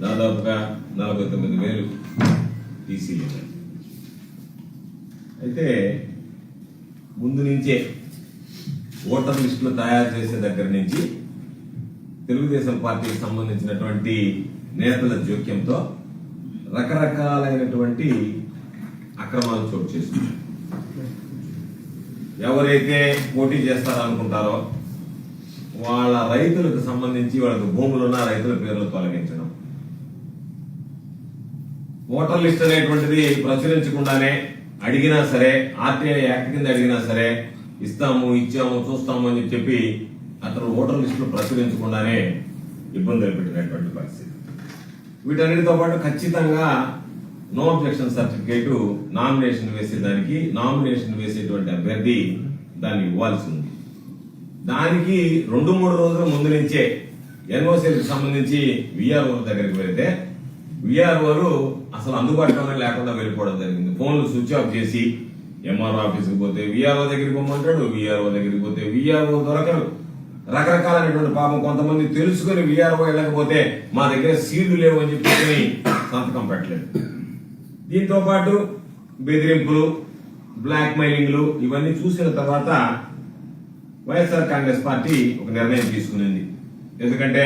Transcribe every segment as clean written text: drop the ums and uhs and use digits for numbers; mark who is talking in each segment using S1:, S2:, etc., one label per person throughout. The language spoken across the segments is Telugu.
S1: దాదాపుగా 49,000 టీసీలు. అయితే ముందు నుంచే ఓటర్ లిస్టులు తయారు చేసే దగ్గర నుంచి తెలుగుదేశం పార్టీకి సంబంధించినటువంటి నేతల జోక్యంతో రకరకాలైనటువంటి అక్రమాలు చోటు చేసుకున్నారు. ఎవరైతే పోటీ చేస్తారనుకుంటారో వాళ్ళ రైతులకు సంబంధించి వాళ్ళకి భూములున్న రైతుల పేర్లు తొలగించడం, ఓటర్ లిస్ట్ అనేటువంటిది ప్రచురించకుండానే అడిగినా సరే ఆర్టీఐ యాక్ట్ కింద అడిగినా సరే ఇస్తాము ఇచ్చాము చూస్తాము అని చెప్పి అతను ఓటర్ లిస్టులు ప్రచురించకుండానే ఇబ్బందులు పెట్టినటువంటి పరిస్థితి. వీటన్నిటితో పాటు ఖచ్చితంగా నో అబ్జెక్షన్ సర్టిఫికేట్ నామినేషన్ వేసేదానికి నామినేషన్ వేసేటువంటి అభ్యర్థి దాన్ని ఇవ్వాల్సి ఉంది. దానికి 2-3 రోజుల ముందు నుంచే ఎన్ఓసీలకు సంబంధించి విఆర్ఓ దగ్గరికి వెళితే విఆర్ఓలు అసలు అందుబాటులోనే లేకుండా వెళ్ళిపోవడం జరిగింది. ఫోన్లు స్విచ్ ఆఫ్ చేసి ఎంఆర్ఓ ఆఫీస్కి పోతే విఆర్ఓ దగ్గరికి పోమంటాడు, విఆర్ఓ దగ్గరికి పోతే విఆర్ఓ దొరకరు. రకరకాలైనటువంటి పాపం కొంతమంది తెలుసుకుని విఆర్ఓ వెళ్ళకపోతే మా దగ్గర సీళ్లు లేవు అని చెప్పి సంతకం పెట్టలేదు. దీంతో పాటు బెదిరింపులు, బ్లాక్ మెయిలింగ్లు ఇవన్నీ చూసిన తర్వాత వైఎస్ఆర్ కాంగ్రెస్ పార్టీ ఒక నిర్ణయం తీసుకునింది. ఎందుకంటే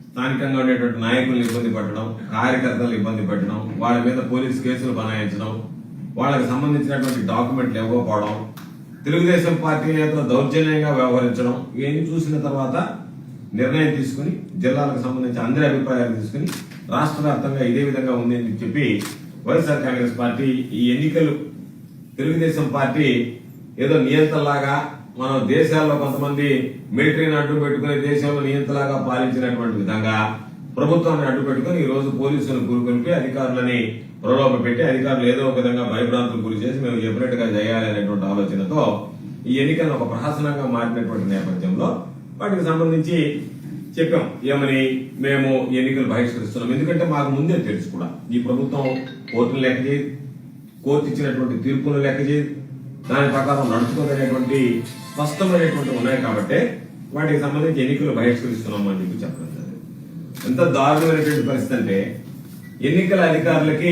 S1: స్థానికంగా ఉండేటువంటి నాయకులను ఇబ్బంది పెట్టడం, కార్యకర్తలను ఇబ్బంది పెట్టడం, వాళ్ళ మీద పోలీసు కేసులు బనాయించడం, వాళ్ళకి సంబంధించినటువంటి డాక్యుమెంట్లు ఇవ్వకపోవడం, తెలుగుదేశం పార్టీ నేతలు దౌర్జన్యంగా వ్యవహరించడం, ఇవన్నీ చూసిన తర్వాత నిర్ణయం తీసుకుని జిల్లాలకు సంబంధించి అందరి అభిప్రాయాలు తీసుకుని రాష్ట్ర వ్యాప్తంగా ఇదే విధంగా ఉంది అని చెప్పి వైఎస్ఆర్ కాంగ్రెస్ పార్టీ ఈ ఎన్నికలు తెలుగుదేశం పార్టీ ఏదో నియంత్రణలాగా మనం దేశాల్లో కొంతమంది మిలిటరీని అడ్డు పెట్టుకుని దేశంలో నియంత్రణలాగా పాలించినటువంటి విధంగా ప్రభుత్వాన్ని అడ్డు పెట్టుకుని ఈ రోజు పోలీసులను కూరుకొనిపి అధికారులని ప్రలోభ పెట్టి అధికారులు ఏదో ఒక విధంగా భయభ్రాంతులు గురి చేసి మేము చెప్పినట్టుగా చేయాలి అనేటువంటి ఆలోచనతో ఈ ఎన్నికలను ఒక ప్రహసనంగా మారినటువంటి నేపథ్యంలో వాటికి సంబంధించి చెప్పాం ఏమని, మేము ఎన్నికలు బహిష్కరిస్తున్నాం. ఎందుకంటే మాకు ముందే తెలుసు కూడా ఈ ప్రభుత్వం కోర్టును లెక్క చేయదు, కోర్టు ఇచ్చినటువంటి తీర్పును లెక్క చేయదు, దాని ప్రకారం నడుచుకోగలిగినటువంటి స్పష్టమైనటువంటి ఉన్నాయి కాబట్టి వాటికి సంబంధించి ఎన్నికలు బహిష్కరిస్తున్నాం అని చెప్పి చెప్పడం జరిగింది. ఎంత దారుణమైనటువంటి పరిస్థితి అంటే ఎన్నికల అధికారులకి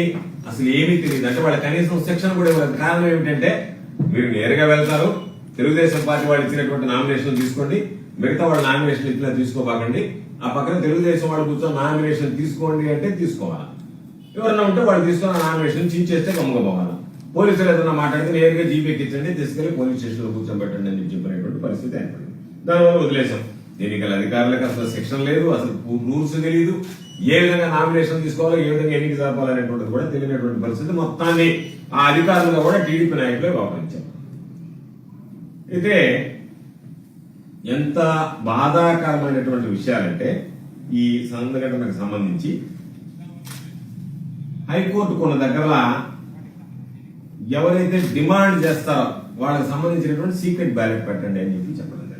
S1: అసలు ఏమీ తెలియదు. అంటే వాళ్ళ కనీసం శిక్షణ కూడా ఇవ్వలేదు. కారణం ఏమిటంటే మీరు నేరుగా వెళ్తారు, తెలుగుదేశం పార్టీ వాళ్ళు ఇచ్చినటువంటి నామినేషన్ తీసుకోండి, మిగతా వాళ్ళ నామినేషన్ ఇట్లా తీసుకోబాకండి, ఆ పక్కన తెలుగుదేశం వాళ్ళు కూర్చొని నామినేషన్ తీసుకోండి అంటే తీసుకోవాలి. ఎవరన్నా ఉంటే వాళ్ళు తీసుకున్న నామినేషన్ చించేస్తే గమ్ముకపోవాలి. పోలీసులు ఏదైనా మాట్లాడితే నేరుగా జీపీకి ఇచ్చండి, తీసుకెళ్లి పోలీస్ స్టేషన్ లో కూర్చోబెట్టండి అని చెప్పినటువంటి పరిస్థితి ఏర్పడింది. దానివల్ల వదిలేశాం. ఎన్నికల అధికారులకు అసలు శిక్షణ లేదు, అసలు రూల్స్ తెలియదు, ఏ విధంగా నామినేషన్ తీసుకోవాలో ఏ విధంగా ఎన్నిక జరపాలనేటువంటిది కూడా తెలియనటువంటి పరిస్థితి. మొత్తాన్ని ఆ అధికారులుగా కూడా టీడీపీ నాయకులే వ్యవహరించారు. అయితే ఎంత బాధాకరమైనటువంటి విషయాలంటే ఈ సంఘటనకు సంబంధించి హైకోర్టు కొన్ని దగ్గర ఎవరైతే డిమాండ్ చేస్తారో వాళ్ళకి సంబంధించినటువంటి సీక్రెట్ బ్యాలెట్ పెట్టండి అని చెప్పి చెప్పడం జరిగింది.